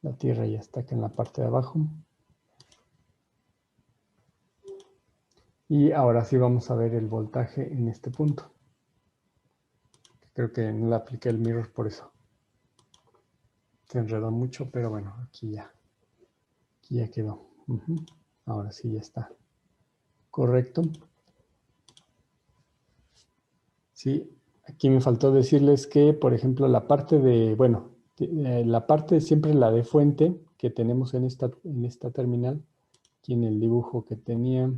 La tierra ya está acá en la parte de abajo. Y ahora sí vamos a ver el voltaje en este punto. Creo que no le apliqué el mirror, por eso se enredó mucho, pero bueno, aquí ya quedó. Ahora sí ya está correcto. Sí, aquí me faltó decirles que, por ejemplo, la parte de, bueno, la parte siempre la de fuente que tenemos en esta terminal, aquí en el dibujo que tenía.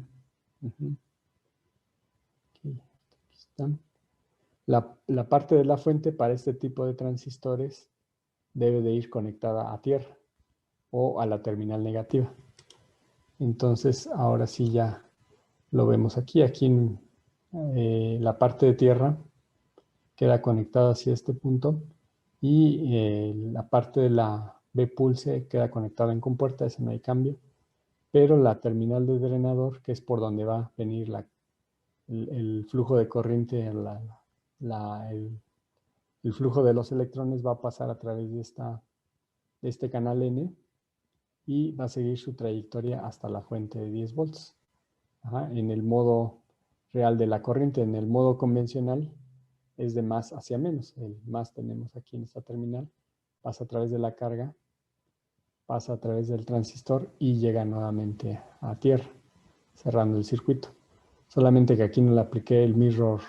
Aquí está. La parte de la fuente para este tipo de transistores debe de ir conectada a tierra o a la terminal negativa. Entonces, ahora sí ya lo vemos aquí. Aquí en la parte de tierra queda conectada hacia este punto, y la parte de la B pulse queda conectada en compuerta, ese no hay cambio, pero la terminal de drenador, que es por donde va a venir el flujo de corriente, el flujo de los electrones va a pasar a través de este canal N, y va a seguir su trayectoria hasta la fuente de 10 volts. En el modo real de la corriente, en el modo convencional, es de más hacia menos. El más tenemos aquí en esta terminal, pasa a través de la carga, pasa a través del transistor y llega nuevamente a tierra, cerrando el circuito. Solamente que aquí no le apliqué el mirror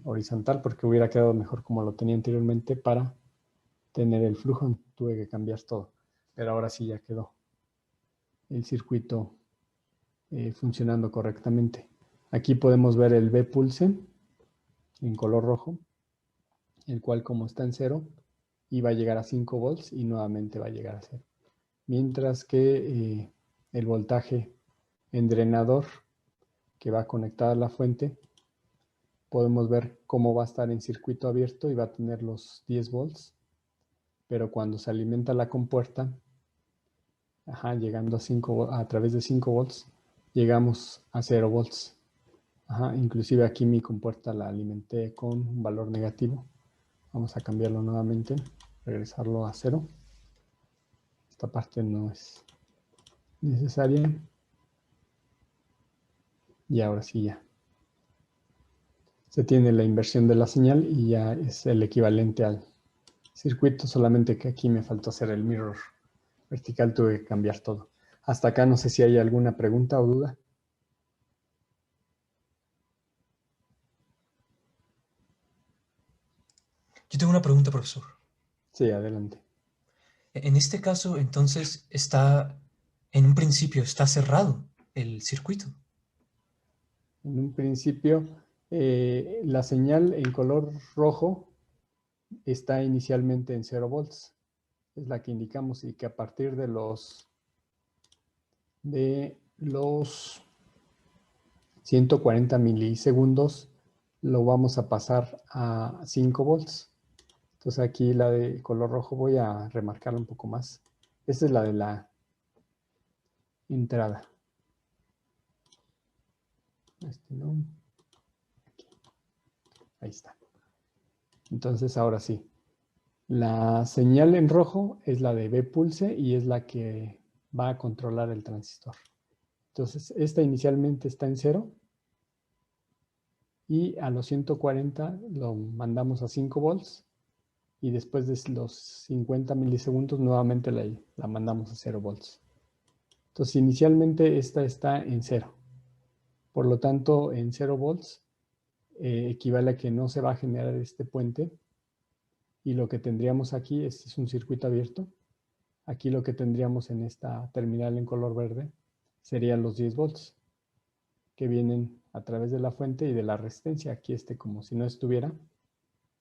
horizontal, porque hubiera quedado mejor como lo tenía anteriormente para tener el flujo. Tuve que cambiar todo, pero ahora sí ya quedó el circuito funcionando correctamente. Aquí podemos ver el B pulse en color rojo, el cual, como está en 0, iba a llegar a 5 volts y nuevamente va a llegar a 0. Mientras que el voltaje en drenador, que va conectada a la fuente, podemos ver cómo va a estar en circuito abierto y va a tener los 10 volts, pero cuando se alimenta la compuerta, llegando a través de 5 volts, llegamos a 0 volts. Inclusive aquí mi compuerta la alimenté con un valor negativo. Vamos a cambiarlo nuevamente, regresarlo a 0. Esta parte no es necesaria. Y ahora sí ya. Se tiene la inversión de la señal y ya es el equivalente al circuito, solamente que aquí me faltó hacer el mirror vertical, tuve que cambiar todo. Hasta acá no sé si hay alguna pregunta o duda. Yo tengo una pregunta, profesor. Sí, adelante. En este caso, entonces, en un principio, está cerrado el circuito. En un principio, la señal en color rojo está inicialmente en 0 volts. Es la que indicamos y que a partir de los 140 milisegundos lo vamos a pasar a 5 volts. Entonces aquí la de color rojo voy a remarcarla un poco más. Esta es la de la entrada. No. Aquí. Ahí está. Entonces ahora sí. La señal en rojo es la de B pulse y es la que va a controlar el transistor. Entonces esta inicialmente está en 0 y a los 140 lo mandamos a 5 volts y después de los 50 milisegundos nuevamente la mandamos a 0 volts. Entonces inicialmente esta está en 0. Por lo tanto, en 0 volts equivale a que no se va a generar este puente y lo que tendríamos aquí es un circuito abierto. Aquí lo que tendríamos en esta terminal en color verde serían los 10 volts que vienen a través de la fuente y de la resistencia. Aquí como si no estuviera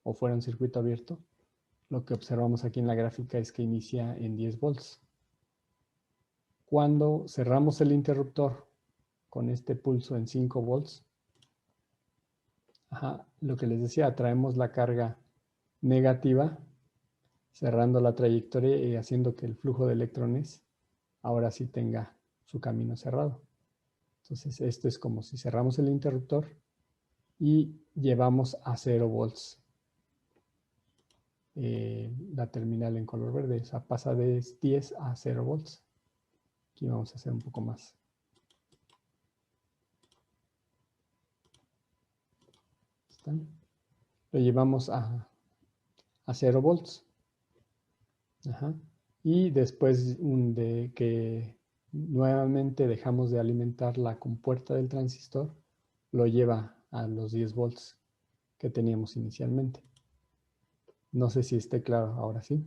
o fuera un circuito abierto. Lo que observamos aquí en la gráfica es que inicia en 10 volts. Cuando cerramos el interruptor con este pulso en 5 volts, lo que les decía, atraemos la carga negativa, cerrando la trayectoria y haciendo que el flujo de electrones ahora sí tenga su camino cerrado. Entonces esto es como si cerramos el interruptor y llevamos a 0 volts la terminal en color verde. O sea, pasa de 10 a 0 volts. Aquí vamos a hacer un poco más. ¿Están? Lo llevamos a 0 volts. Y después de que nuevamente dejamos de alimentar la compuerta del transistor, lo lleva a los 10 volts que teníamos inicialmente. No sé si esté claro ahora sí.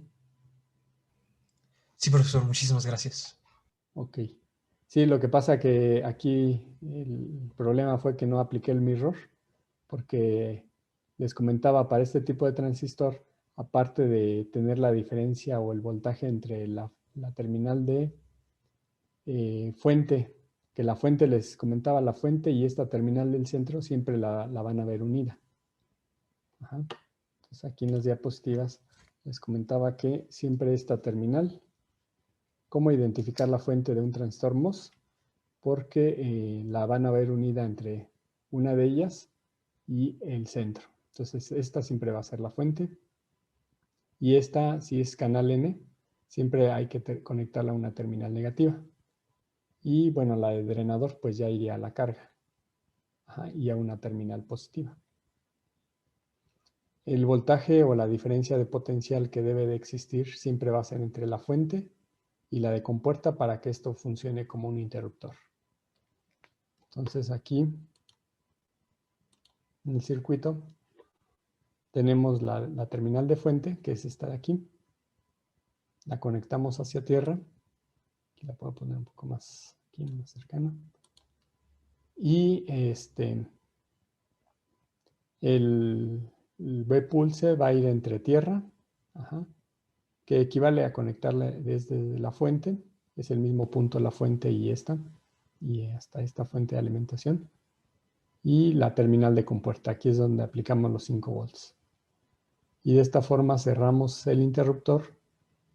Sí, profesor, muchísimas gracias. Ok. Sí, lo que pasa que aquí el problema fue que no apliqué el mirror, porque les comentaba, para este tipo de transistor, aparte de tener la diferencia o el voltaje entre la terminal de fuente, que la fuente les comentaba, la fuente y esta terminal del centro siempre la van a ver unida. Entonces aquí en las diapositivas les comentaba que siempre esta terminal, cómo identificar la fuente de un transistor MOS, porque la van a ver unida entre una de ellas y el centro. Entonces esta siempre va a ser la fuente y esta, si es canal N, siempre hay que conectarla a una terminal negativa. Y bueno, la de drenador pues ya iría a la carga y a una terminal positiva. El voltaje o la diferencia de potencial que debe de existir siempre va a ser entre la fuente y la de compuerta para que esto funcione como un interruptor. Entonces aquí en el circuito tenemos la terminal de fuente, que es esta de aquí. La conectamos hacia tierra. Aquí la puedo poner un poco más aquí, más cercana. Y el B pulse va a ir entre tierra, que equivale a conectarla desde la fuente. Es el mismo punto la fuente y hasta esta fuente de alimentación. Y la terminal de compuerta, aquí es donde aplicamos los 5 volts. Y de esta forma cerramos el interruptor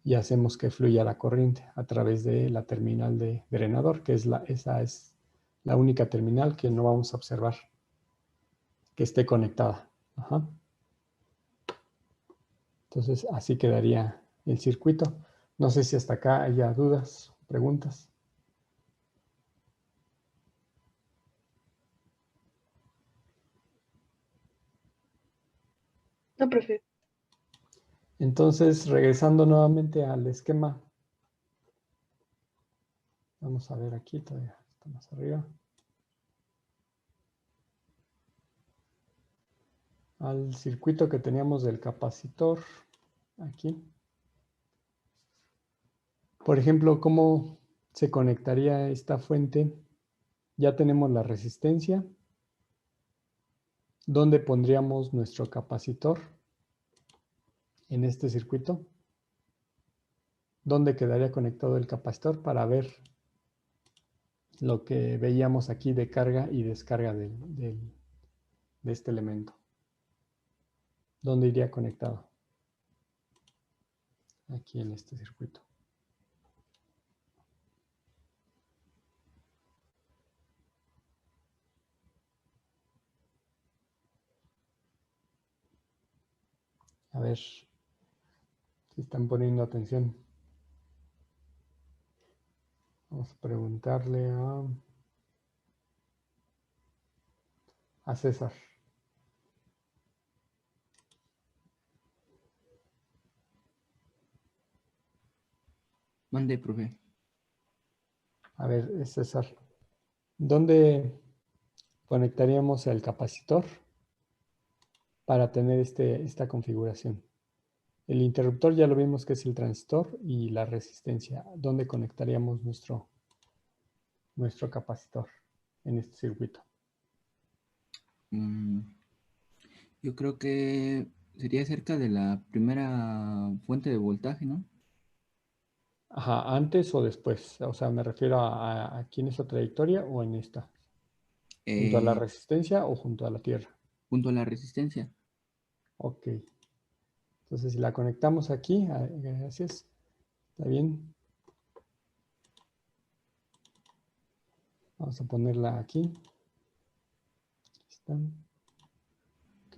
y hacemos que fluya la corriente a través de la terminal de drenador, que esa es la única terminal que no vamos a observar que esté conectada. Entonces así quedaría el circuito. No sé si hasta acá haya dudas, preguntas. No, profe. Entonces, regresando nuevamente al esquema. Vamos a ver aquí, todavía está más arriba. Al circuito que teníamos del capacitor, aquí. Por ejemplo, ¿cómo se conectaría esta fuente? Ya tenemos la resistencia. ¿Dónde pondríamos nuestro capacitor en este circuito? ¿Dónde quedaría conectado el capacitor para ver lo que veíamos aquí de carga y descarga de este elemento? ¿Dónde iría conectado? Aquí en este circuito. A ver si están poniendo atención. Vamos a preguntarle a César. Mande, profe. A ver, César, ¿dónde conectaríamos el capacitor para tener esta configuración? El interruptor ya lo vimos que es el transistor y la resistencia. ¿Dónde conectaríamos nuestro capacitor en este circuito? Yo creo que sería cerca de la primera fuente de voltaje, ¿no? Ajá, ¿antes o después? O sea, me refiero a aquí en esta trayectoria o en esta. ¿Junto a la resistencia o junto a la tierra? Junto a la resistencia. Ok. Entonces, si la conectamos aquí, gracias. ¿Está bien? Vamos a ponerla aquí. Aquí está. Ok.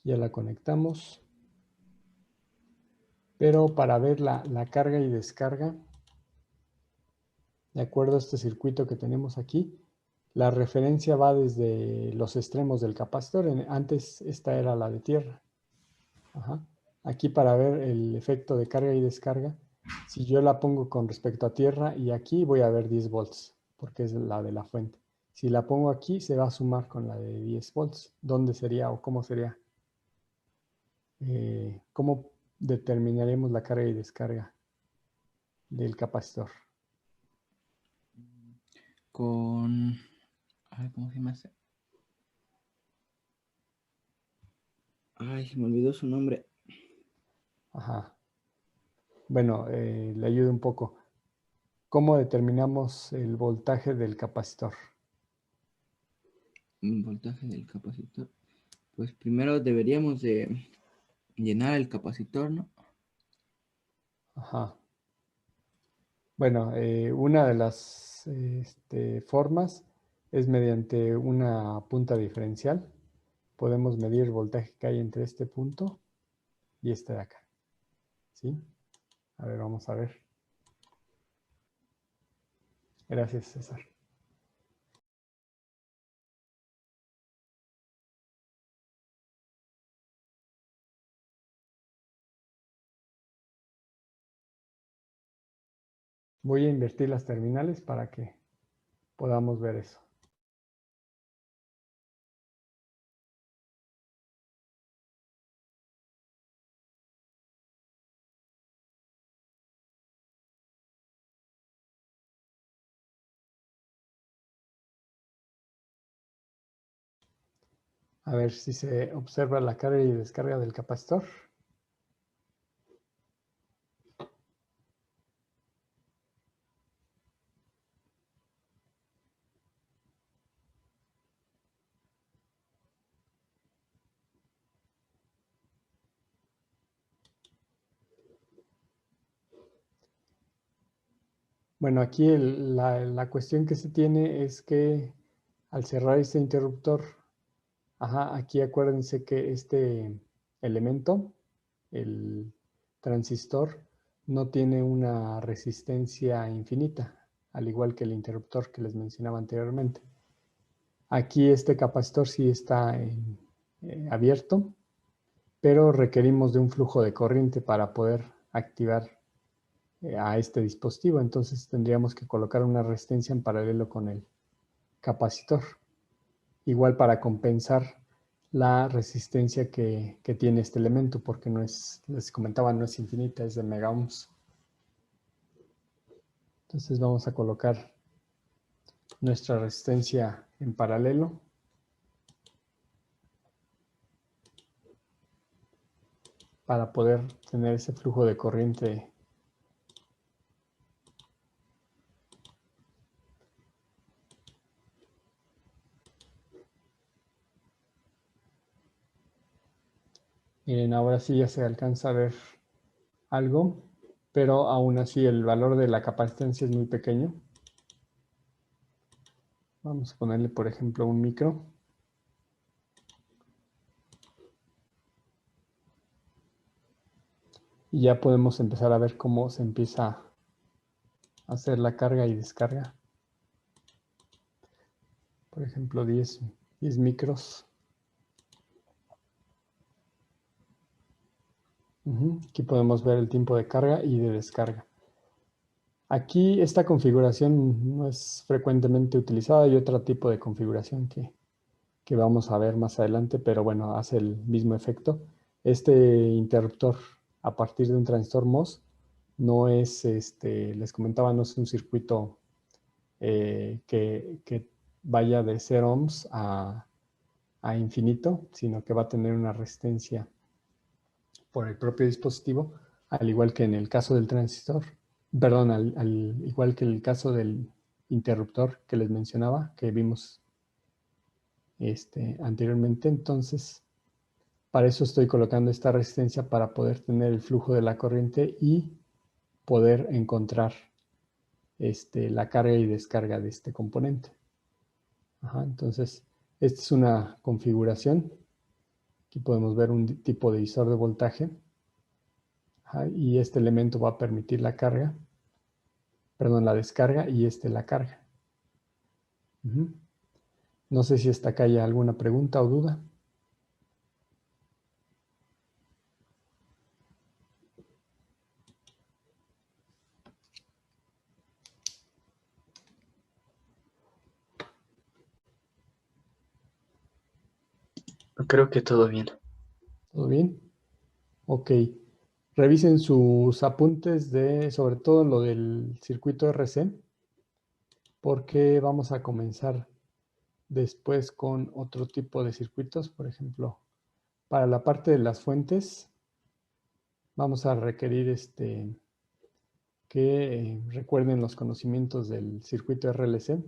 Ya la conectamos. Pero para ver la carga y descarga, de acuerdo a este circuito que tenemos aquí, la referencia va desde los extremos del capacitor. Antes esta era la de tierra. Ajá. Aquí para ver el efecto de carga y descarga, si yo la pongo con respecto a tierra y aquí voy a ver 10 volts, porque es la de la fuente. Si la pongo aquí, se va a sumar con la de 10 volts. ¿Dónde sería o cómo sería? ¿Cómo determinaremos la carga y descarga del capacitor? Con... Ay, ¿cómo se llama ese? Ay, se me olvidó su nombre. Ajá. Bueno, le ayudo un poco. ¿Cómo determinamos el voltaje del capacitor? Un voltaje del capacitor. Pues primero deberíamos de llenar el capacitor, ¿no? Ajá. Bueno, una de las formas es mediante una punta diferencial. Podemos medir el voltaje que hay entre este punto y este de acá. ¿Sí? A ver, vamos a ver. Gracias, César. Voy a invertir las terminales para que podamos ver eso. A ver si se observa la carga y descarga del capacitor. Bueno, aquí la cuestión que se tiene es que al cerrar este interruptor, aquí acuérdense que este elemento, el transistor, no tiene una resistencia infinita, al igual que el interruptor que les mencionaba anteriormente. Aquí este capacitor sí está abierto, pero requerimos de un flujo de corriente para poder activar a este dispositivo. Entonces tendríamos que colocar una resistencia en paralelo con el capacitor. Igual para compensar la resistencia que tiene este elemento, porque no es, les comentaba, no es infinita, es de megaohms. Entonces vamos a colocar nuestra resistencia en paralelo. Para poder tener ese flujo de corriente miren, ahora sí ya se alcanza a ver algo, pero aún así el valor de la capacidad es muy pequeño. Vamos a ponerle, por ejemplo, un micro. Y ya podemos empezar a ver cómo se empieza a hacer la carga y descarga. Por ejemplo, 10 micros. Aquí podemos ver el tiempo de carga y de descarga. Aquí esta configuración no es frecuentemente utilizada. Hay otro tipo de configuración que vamos a ver más adelante, pero bueno, hace el mismo efecto. Este interruptor a partir de un transistor MOS no es, les comentaba, no es un circuito que vaya de 0 ohms a infinito, sino que va a tener una resistencia por el propio dispositivo, al igual que en el caso del transistor, perdón, al igual que el caso del interruptor que les mencionaba, que vimos anteriormente. Entonces, para eso estoy colocando esta resistencia para poder tener el flujo de la corriente y poder encontrar la carga y descarga de este componente. Entonces, esta es una configuración. Aquí podemos ver un tipo de divisor de voltaje. Y este elemento va a permitir la carga, perdón, la descarga y la carga. No sé si hasta acá hay alguna pregunta o duda. Creo que todo bien. ¿Todo bien? Ok. Revisen sus apuntes de, sobre todo lo del circuito RC, porque vamos a comenzar después con otro tipo de circuitos. Por ejemplo, para la parte de las fuentes, vamos a requerir que recuerden los conocimientos del circuito RLC.